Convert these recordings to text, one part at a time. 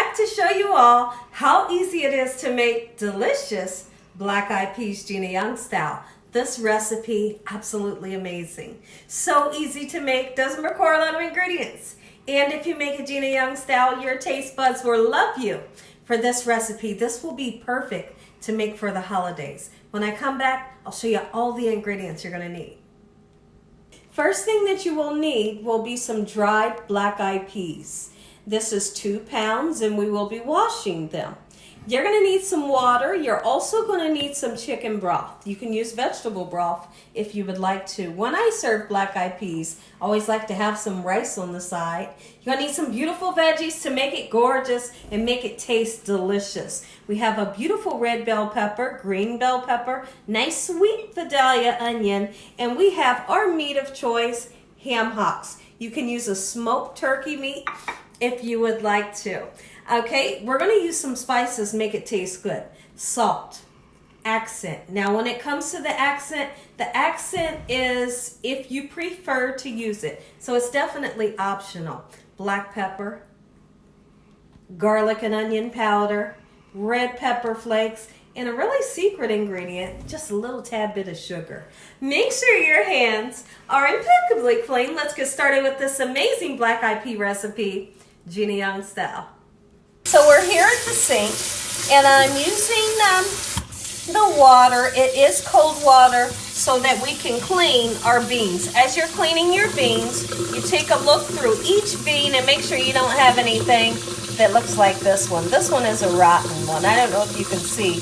back to show you all how easy it is to make delicious black-eyed peas Gina Young style. This recipe, absolutely amazing. So easy to make, doesn't require a lot of ingredients. And if you make it Gina Young style, your taste buds will love you for this recipe. This will be perfect to make for the holidays. When I come back, I'll show you all the ingredients you're gonna need. First thing that you will need will be some dried black-eyed peas. This is 2 pounds and we will be washing them. You're gonna need some water. You're also gonna need some chicken broth. You can use vegetable broth if you would like to. When I serve black-eyed peas, I always like to have some rice on the side. You're gonna need some beautiful veggies to make it gorgeous and make it taste delicious. We have a beautiful red bell pepper, green bell pepper, nice sweet Vidalia onion, and we have our meat of choice, ham hocks. You can use a smoked turkey meat if you would like to. Okay, we're gonna use some spices, make it taste good. Salt, accent. Now when it comes to the accent is if you prefer to use it. So it's definitely optional. Black pepper, garlic and onion powder, red pepper flakes, and a really secret ingredient, just a little tad bit of sugar. Make sure your hands are impeccably clean. Let's get started with this amazing black-eyed pea recipe, Gina Young style. So we're here at the sink, and I'm using the water. It is cold water so that we can clean our beans. As you're cleaning your beans, you take a look through each bean and make sure you don't have anything that looks like this one. This one is a rotten one. I don't know if you can see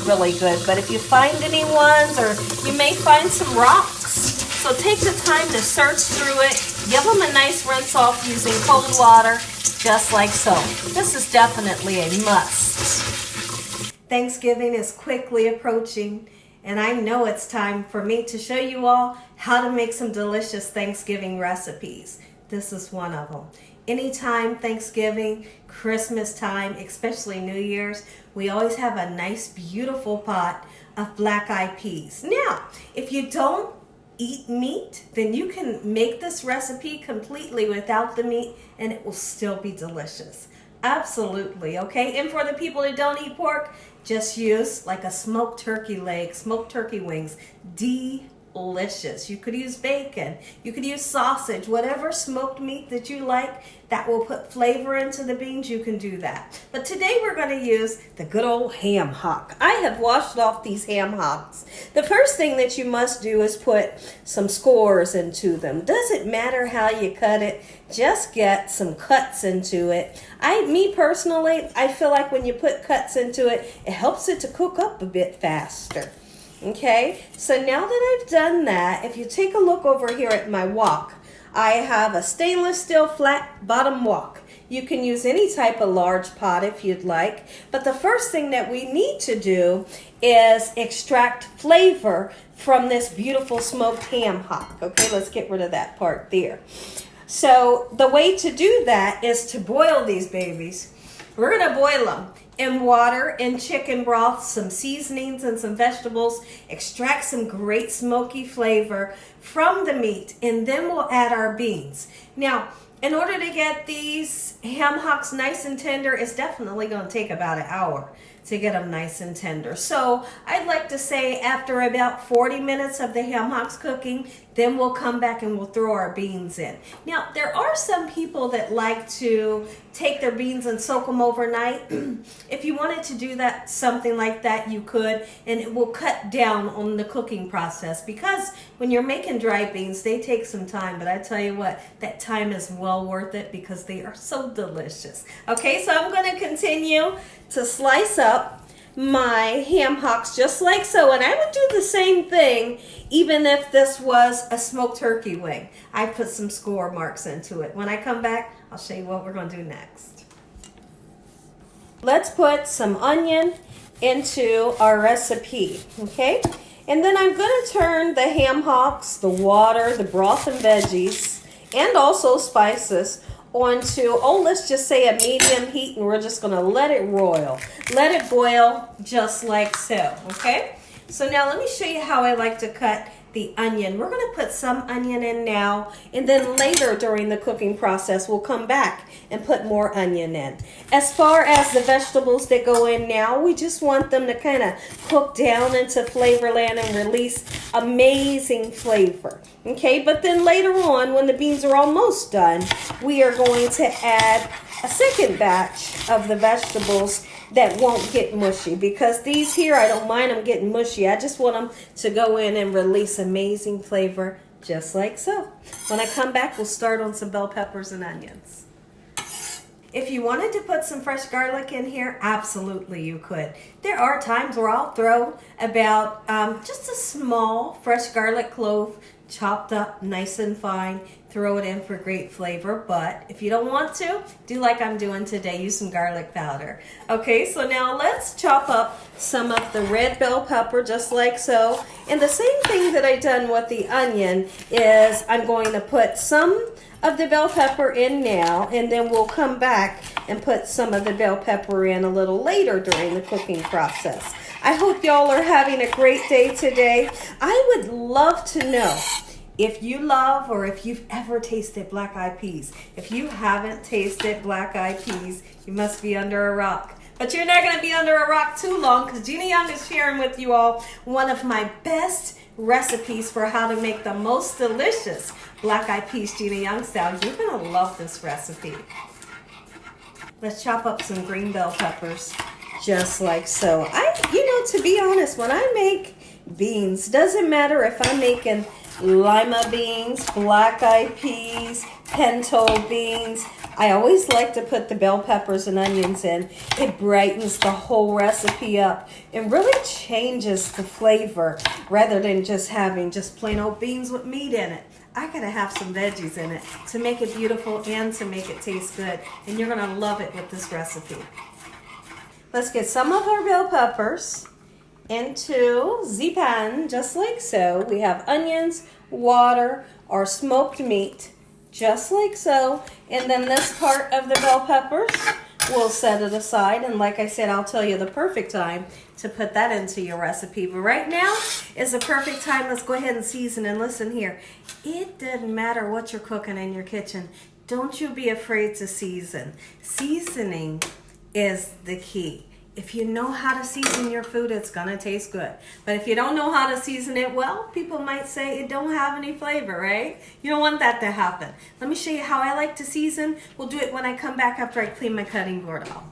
really good, but if you find any ones, or you may find some rocks, so take the time to search through it. Give them a nice rinse off using cold water, just like so. This is definitely a must. Thanksgiving is quickly approaching, and I know it's time for me to show you all how to make some delicious Thanksgiving recipes. This is one of them. Anytime Thanksgiving, Christmas time, especially New Year's, we always have a nice, beautiful pot of black-eyed peas. Now, if you don't eat meat, then you can make this recipe completely without the meat and it will still be delicious. Absolutely, okay? And for the people that don't eat pork, just use like a smoked turkey leg, smoked turkey wings. Delicious. You could use bacon, you could use sausage, whatever smoked meat that you like that will put flavor into the beans, you can do that. But today we're going to use the good old ham hock. I have washed off these ham hocks. The first thing that you must do is put some scores into them. Doesn't matter how you cut it, just get some cuts into it. Me personally, I feel like when you put cuts into it, it helps it to cook up a bit faster. Okay, so now that I've done that, if you take a look over here at my wok, I have a stainless steel flat bottom wok. You can use any type of large pot if you'd like, but the first thing that we need to do is extract flavor from this beautiful smoked ham hock. Okay, let's get rid of that part there. So the way to do that is to boil these babies. We're gonna boil them in water and chicken broth, some seasonings and some vegetables, extract some great smoky flavor from the meat, and then we'll add our beans. Now, in order to get these ham hocks nice and tender, it's definitely going to take about an hour to get them nice and tender. So I'd like to say after about 40 minutes of the ham hocks cooking, then we'll come back and we'll throw our beans in. Now, there are some people that like to take their beans and soak them overnight. If you wanted to do that, something like that, you could, and it will cut down on the cooking process, because when you're making dry beans, they take some time, but I tell you what, that time is well worth it because they are so delicious. Okay, so I'm going to continue to slice up my ham hocks just like so, and I would do the same thing even if this was a smoked turkey wing. I put some score marks into it. When I come back, I'll show you what we're going to do next. Let's put some onion into our recipe, okay? And then I'm going to turn the ham hocks, the water, the broth and veggies, and also spices onto, let's just say a medium heat, and we're just going to let it roil. Let it boil just like so, okay? So now let me show you how I like to cut the onion. We're going to put some onion in now, and then later during the cooking process, we'll come back and put more onion in. As far as the vegetables that go in now, we just want them to kind of cook down into Flavorland and release amazing flavor. Okay, but then later on, when the beans are almost done, we are going to add a second batch of the vegetables that won't get mushy, because these here, I don't mind them getting mushy. I just want them to go in and release amazing flavor, just like so. When I come back, we'll start on some bell peppers and onions. If you wanted to put some fresh garlic in here, absolutely you could. There are times where I'll throw about just a small fresh garlic clove, chopped up nice and fine, throw it in for great flavor. But if you don't want to, do like I'm doing today, use some garlic powder. Okay, so now let's chop up some of the red bell pepper, just like so. And the same thing that I done with the onion is I'm going to put some of the bell pepper in now, and then we'll come back and put some of the bell pepper in a little later during the cooking process. I hope y'all are having a great day today. I would love to know if you love or if you've ever tasted black-eyed peas. If you haven't tasted black-eyed peas, you must be under a rock. But you're not going to be under a rock too long, because Gina Young is sharing with you all one of my best recipes for how to make the most delicious black-eyed peas Gina Young style. You're going to love this recipe. Let's chop up some green bell peppers, just like so. To be honest, when I make beans, doesn't matter if I'm making lima beans, black-eyed peas, pinto beans, I always like to put the bell peppers and onions in. It brightens the whole recipe up. It really changes the flavor rather than just having just plain old beans with meat in it. I gotta have some veggies in it to make it beautiful and to make it taste good. And you're gonna love it with this recipe. Let's get some of our bell peppers into the pan, just like so. We have onions, water, our smoked meat, just like so. And then this part of the bell peppers, we'll set it aside. And like I said, I'll tell you the perfect time to put that into your recipe. But right now is the perfect time. Let's go ahead and season. And listen here, it doesn't matter what you're cooking in your kitchen. Don't you be afraid to season. Seasoning is the key. If you know how to season your food, it's gonna taste good. But if you don't know how to season it well, people might say it don't have any flavor, right? You don't want that to happen. Let me show you how I like to season. We'll do it when I come back after I clean my cutting board off.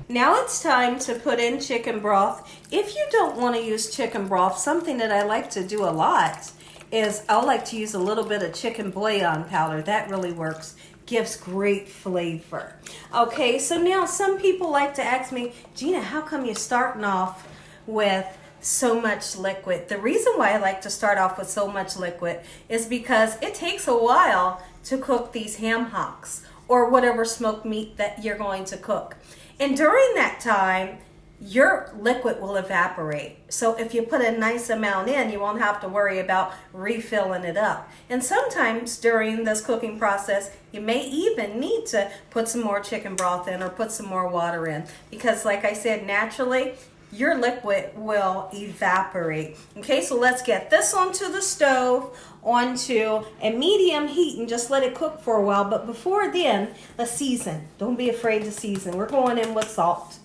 Now it's time to put in chicken broth. If you don't want to use chicken broth, something that I like to do a lot is I like to use a little bit of chicken bouillon powder. That really works. Gives great flavor. Okay, so now some people like to ask me, Gina, how come you're starting off with so much liquid? The reason why I like to start off with so much liquid is because it takes a while to cook these ham hocks or whatever smoked meat that you're going to cook. And during that time, your liquid will evaporate. So if you put a nice amount in, you won't have to worry about refilling it up. And sometimes during this cooking process, you may even need to put some more chicken broth in or put some more water in, because like I said, naturally, your liquid will evaporate. Okay, so let's get this onto the stove, onto a medium heat, and just let it cook for a while. But before then, let's season. Don't be afraid to season. We're going in with salt.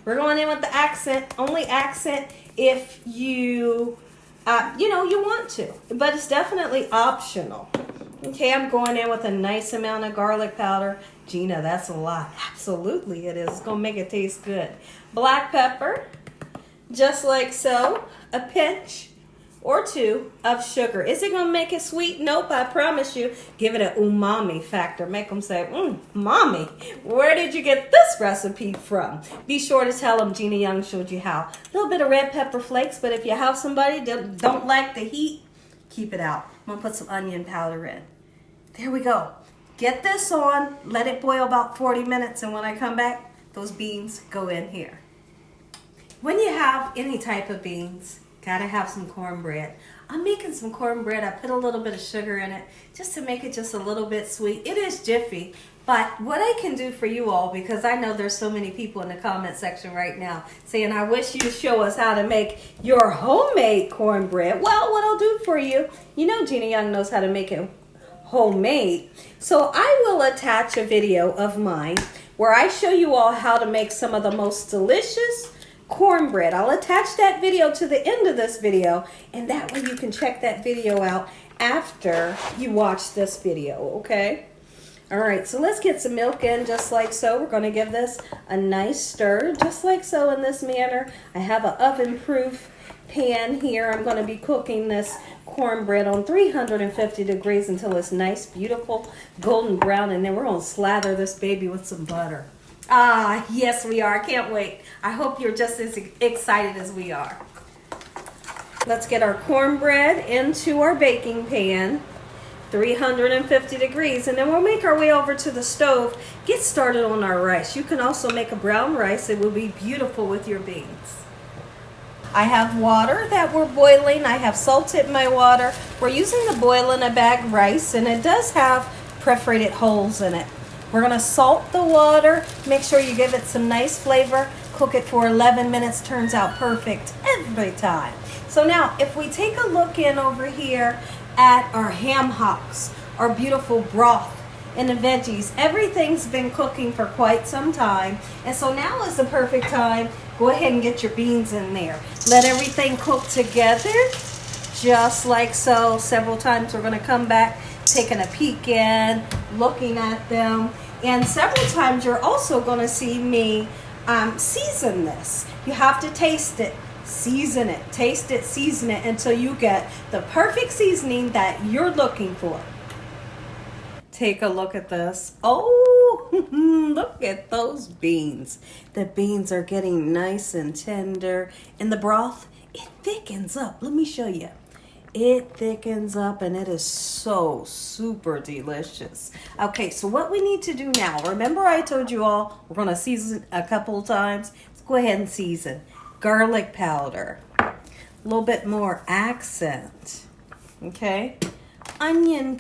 We're going in with the accent, only accent if you want to, but it's definitely optional. Okay, I'm going in with a nice amount of garlic powder. Gina, that's a lot. Absolutely it is. It's going to make it taste good. Black pepper, just like so. A pinch or two of sugar. Is it going to make it sweet? Nope, I promise you. Give it an umami factor. Make them say, mommy, where did you get this recipe from? Be sure to tell them Gina Young showed you how. A little bit of red pepper flakes, but if you have somebody that don't like the heat, keep it out. I'm going to put some onion powder in. There we go. Get this on, let it boil about 40 minutes, and when I come back, those beans go in here. When you have any type of beans, gotta have some cornbread. I'm making some cornbread. I put a little bit of sugar in it just to make it just a little bit sweet. It is jiffy, But what I can do for you all, because I know there's so many people in the comment section right now saying, I wish you'd show us how to make your homemade cornbread. Well, what I'll do for you, you know Gina Young knows how to make it homemade. So I will attach a video of mine where I show you all how to make some of the most delicious cornbread. I'll attach that video to the end of this video, and that way you can check that video out after you watch this video, okay? All right, so let's get some milk in just like so. We're going to give this a nice stir just like so in this manner. I have an oven-proof pan here. I'm going to be cooking this cornbread on 350 degrees until it's nice, beautiful, golden brown, and then we're going to slather this baby with some butter. Ah, yes we are. I can't wait. I hope you're just as excited as we are. Let's get our cornbread into our baking pan. 350 degrees, and then we'll make our way over to the stove, get started on our rice. You can also make a brown rice. It will be beautiful with your beans. I have water that we're boiling. I have salted my water. We're using the boil in a bag rice, and it does have perforated holes in it. We're going to salt the water, make sure you give it some nice flavor, cook it for 11 minutes, turns out perfect every time. So now if we take a look in over here at our ham hocks, our beautiful broth, and the veggies. Everything's been cooking for quite some time, and so now is the perfect time. Go ahead and get your beans in there. Let everything cook together, just like so. Several times we're going to come back, taking a peek in, looking at them, and several times you're also going to see me season this. You have to taste it. Season it, taste it, season it until you get the perfect seasoning that you're looking for. Take a look at this. Oh, look at those beans. The beans are getting nice and tender, and the broth, it thickens up. Let me show you. It thickens up, and it is so super delicious. Okay, so what we need to do now, remember I told you all we're going to season a couple of times. Let's go ahead and season. Garlic powder, a little bit more accent, okay? Onion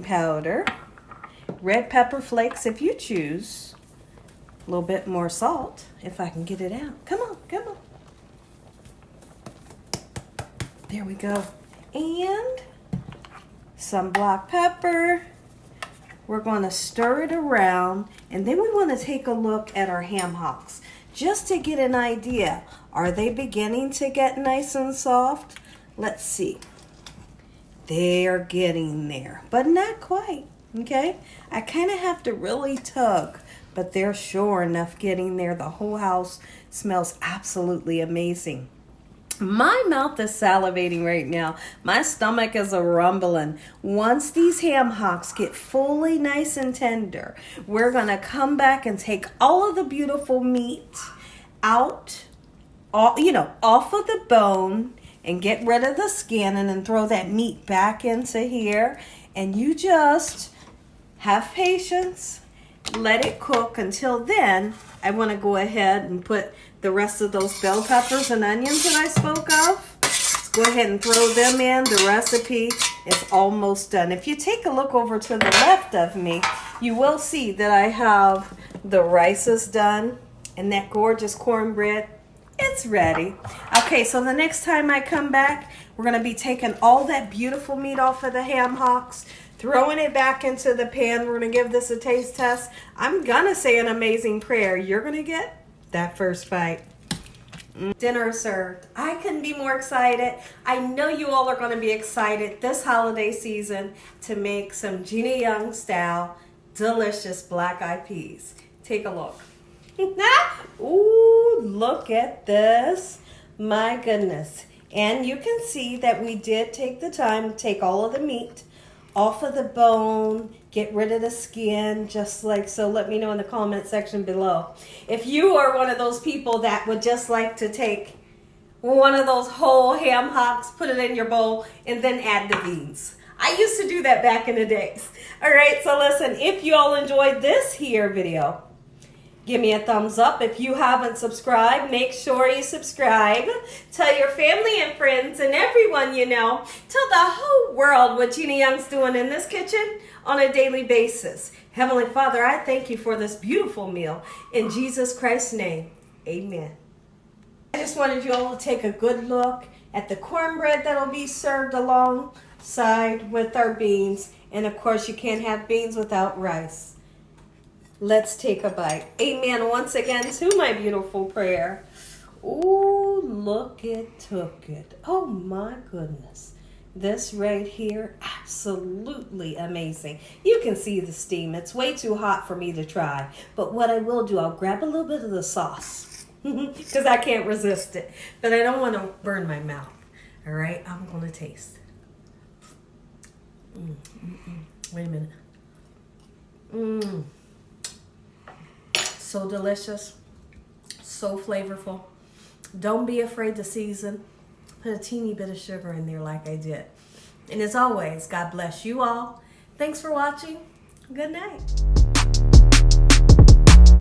powder, red pepper flakes if you choose, a little bit more salt if I can get it out. Come on, come on. There we go. And some black pepper. We're going to stir it around, and then we want to take a look at our ham hocks. Just to get an idea, are they beginning to get nice and soft? Let's see. They are getting there, but not quite, okay? I kind of have to really tug, but they're sure enough getting there. The whole house smells absolutely amazing. My mouth is salivating right now. My stomach is a rumbling. Once these ham hocks get fully nice and tender, we're going to come back and take all of the beautiful meat out, off of the bone, and get rid of the skin, and then throw that meat back into here. And you just have patience. Let it cook. Until then, I want to go ahead and put the rest of those bell peppers and onions that I spoke of. Let's go ahead and throw them in. The recipe is almost done. If you take a look over to the left of me, you will see that I have the rice is done, and that gorgeous cornbread, it's ready. Okay, so the next time I come back, we're going to be taking all that beautiful meat off of the ham hocks, throwing it back into the pan. We're going to give this a taste test. I'm going to say an amazing prayer. You're going to get that first bite. Dinner is served. I couldn't be more excited. I know you all are going to be excited this holiday season to make some Gina Young style delicious black-eyed peas. Take a look. Ooh, look at this. My goodness. And you can see that we did take the time to take all of the meat off of the bone, get rid of the skin, just like so. Let me know in the comment section below if you are one of those people that would just like to take one of those whole ham hocks, put it in your bowl, and then add the beans. I used to do that back in the days. All right, so listen, if you all enjoyed this here video, give me a thumbs up. If you haven't subscribed, make sure you subscribe. Tell your family and friends and everyone you know. Tell the whole world what Gina Young's doing in this kitchen on a daily basis. Heavenly Father, I thank you for this beautiful meal. In Jesus Christ's name, amen. I just wanted you all to take a good look at the cornbread that'll be served alongside with our beans. And of course, you can't have beans without rice. Let's take a bite. Amen once again to my beautiful prayer. Oh, look, it took it. Oh my goodness. This right here, absolutely amazing. You can see the steam. It's way too hot for me to try. But what I will do, I'll grab a little bit of the sauce because I can't resist it. But I don't want to burn my mouth. All right, I'm going to taste. Wait a minute. So delicious. So flavorful. Don't be afraid to season. Put a teeny bit of sugar in there like I did. And as always, God bless you all. Thanks for watching. Good night.